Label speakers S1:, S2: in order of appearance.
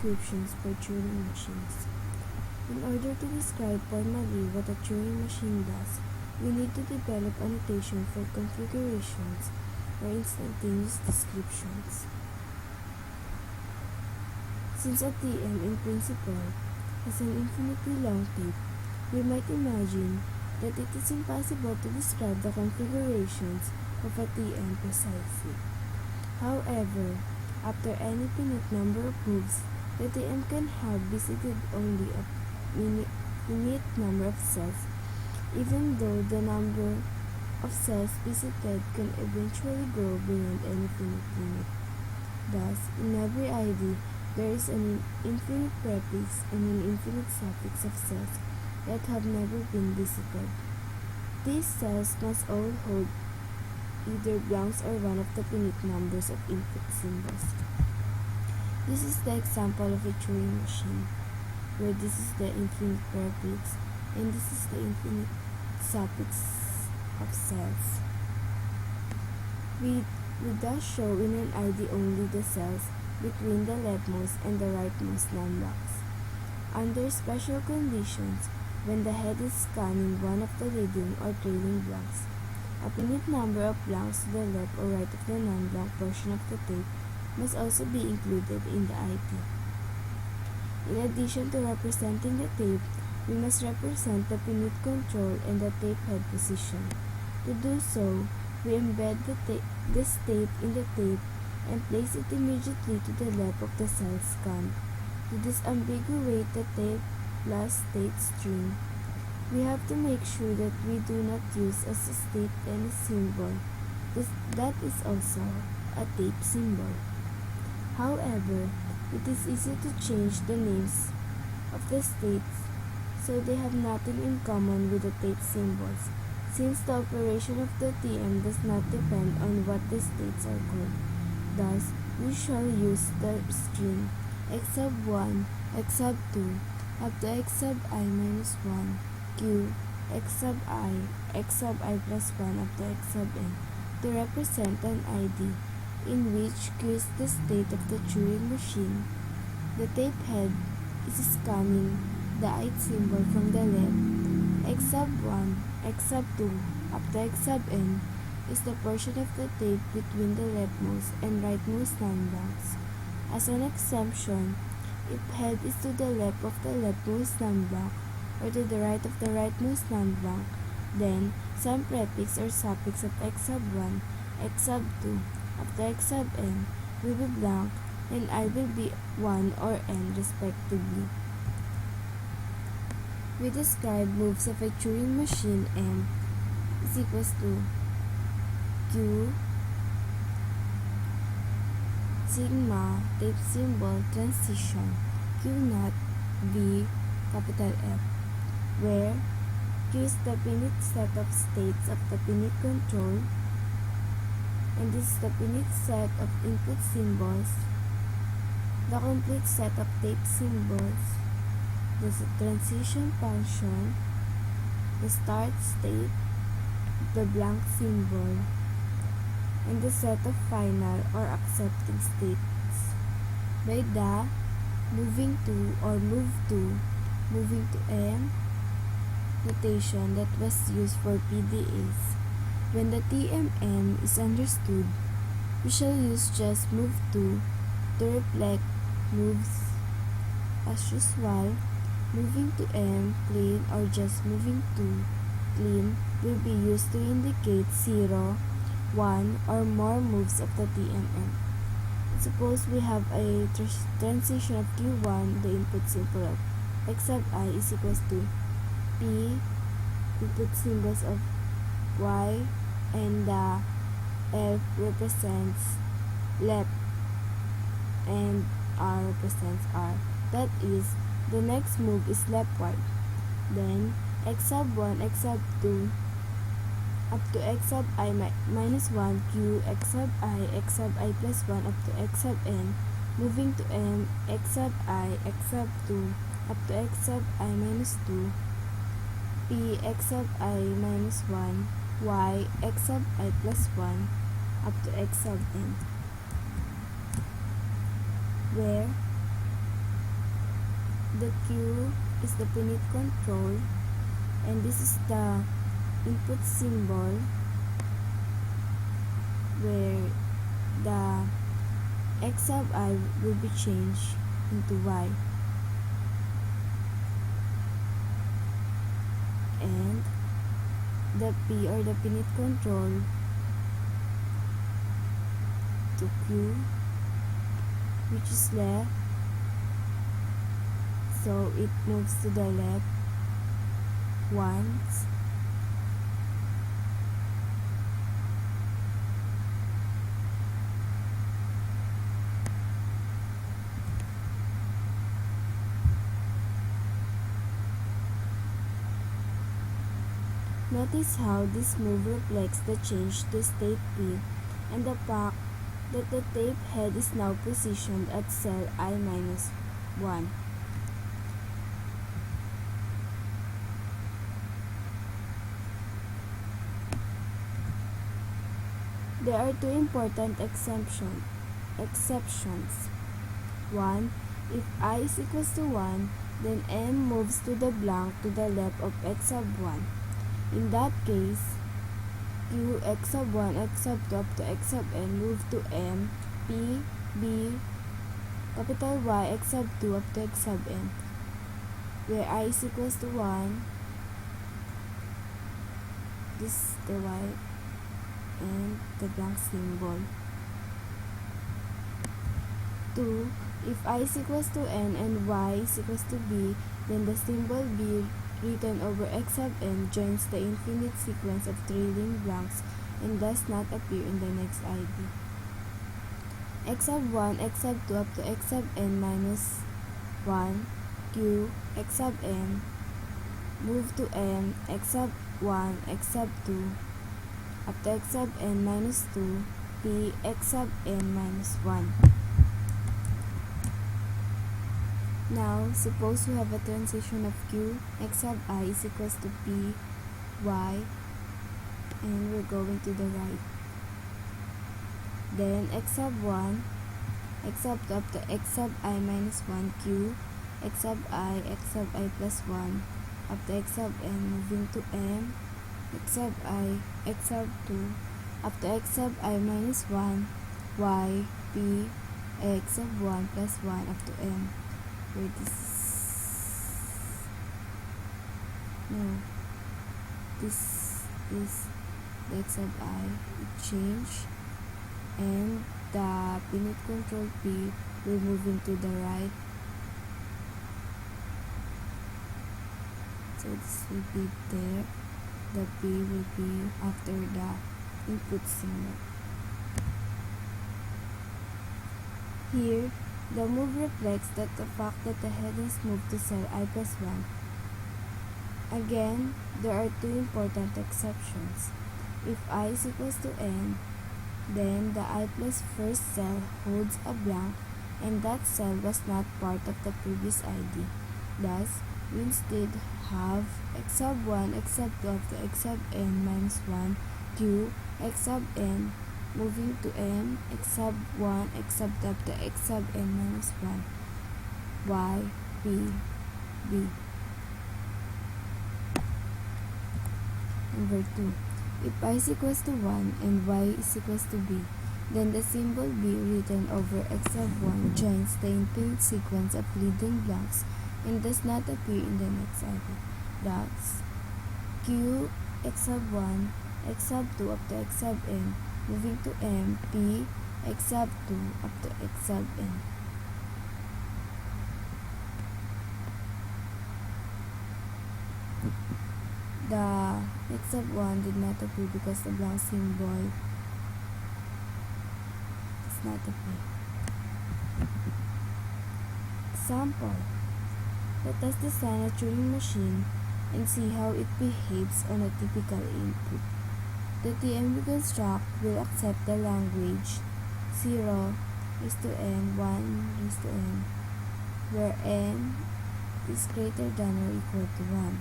S1: descriptions for Turing machines. In order to describe formally what a Turing machine does, we need to develop a notation for configurations or instantaneous descriptions. Since a TM in principle has an infinitely long tape, we might imagine that it is impossible to describe the configurations of a TM precisely. However, after any finite number of moves, the TM can have visited only a finite number of cells, even though the number of cells visited can eventually grow beyond any finite limit. Thus, in every ID, there is an infinite prefix and an infinite suffix of cells that have never been visited. These cells must all hold either blanks or one of the finite numbers of input symbols. This is the example of a Turing machine, where this is the infinite prefix and this is the infinite suffix of cells. We thus show in an ID only the cells between the leftmost and the rightmost non-blocks. Under special conditions, when the head is scanning one of the leading or trailing blocks, a finite number of blanks to the left or right of the non-blank portion of the tape must also be included in the ID. In addition to representing the tape, we must represent the finite control and the tape head position. To do so, we embed this tape in the tape and place it immediately to the left of the cell scanned. To disambiguate the tape plus state string, we have to make sure that we do not use as a state any symbol that is also a tape symbol. However, it is easy to change the names of the states so they have nothing in common with the tape symbols, since the operation of the TM does not depend on what the states are called. Thus, we shall use the string x sub 1, x sub 2, up to x sub I minus 1, q, x sub I plus 1 up to x sub n to represent an ID in which Q is the state of the Turing machine. The tape head is scanning the ith symbol from the left. X sub 1, x sub 2, up to x sub n is the portion of the tape between the leftmost and rightmost non-blanks. As an exemption, if head is to the left of the leftmost non-blank or to the right of the rightmost non-blank, then some prefix or suffix of x sub 1, x sub 2, up to x sub n will be blank and I will be 1 or n respectively. We describe moves of a Turing machine M is equals to Q sigma tape symbol transition Q naught V capital F, where Q is the finite set of states of the finite control and this is the finite set of input symbols, the complete set of tape symbols, the transition function, the start state, the blank symbol, and the set of final or accepting states. By the moving to or move to moving to M notation that was used for PDAs. When the TMM is understood, we shall use just move to reflect moves as usual. Moving to M clean or just moving to clean will be used to indicate 0, 1 or more moves of the TMM. Suppose we have a transition of Q1, the input symbol of x sub I is equals to P input symbols of Y and the F represents left and R represents R. That is, the next move is leftward. Then x sub 1, x sub 2 up to x sub I minus 1 Q x sub I plus 1 up to x sub n, moving to M x sub 2 up to x sub I minus 2 P x sub I minus 1 Y x sub I plus 1 up to x sub n, where the Q is the finite control, and this is the input symbol where the x sub I will be changed into y, and the P or the finite control to Q, which is left, so it moves to the left once, notice how this move reflects the change to state P and the fact that the tape head is now positioned at cell I-1. There are two important exceptions. 1. If I is equals to 1, then M moves to the blank to the left of x sub 1. In that case, Q x sub 1, x sub 2 up to x sub n move to M, P, B, capital Y x sub 2 up to x sub n, where I is equals to 1, this is the Y and the blank symbol. 2. If I is equals to n and y is equals to b, then the symbol b written over x sub n joins the infinite sequence of trailing blanks and does not appear in the next ID. X sub 1, x sub 2 up to x sub n minus 1, Q, x sub n, move to M, x sub 1, x sub 2, up to x sub n minus 2, P, x sub n minus 1. Now, suppose we have a transition of Q, x sub I is equals to P, Y, and we're going to the right. Then, x sub 1, x sub 2 up to x sub I minus 1, Q, x sub I plus 1, up to x sub n, moving to M, x sub I, x sub 2, up to x sub I minus 1, Y, P, x sub 1 plus 1 up to M. Where this is the x sub I, it change, and the finite control P will move into the right, so this will be there, the P will be after the input symbol. Here, the move reflects that the fact that the head has moved to cell I plus 1. Again, there are two important exceptions. If I is equals to n, then the I plus first cell holds a blank and that cell was not part of the previous ID. Thus, we instead have x sub 1, x sub 2 up to x sub n minus 1, Q, x sub n, moving to M, x sub 1, x sub 2 up to x sub n minus 1, Y, P, B. Number 2. If I is equals to 1 and y is equals to b, then the symbol b written over x sub 1 joins the infinite sequence of leading blocks and does not appear in the next ID. Thus, Q, x sub 1, x sub 2 up to x sub n, moving to M, P, x sub 2 up to x sub n. The x sub 1 did not appear because the blank symbol does not appear. Example. Let us design a Turing machine and see how it behaves on a typical input. The TM we construct will accept the language 0 raised to n, 1 raised to n, where n is greater than or equal to 1.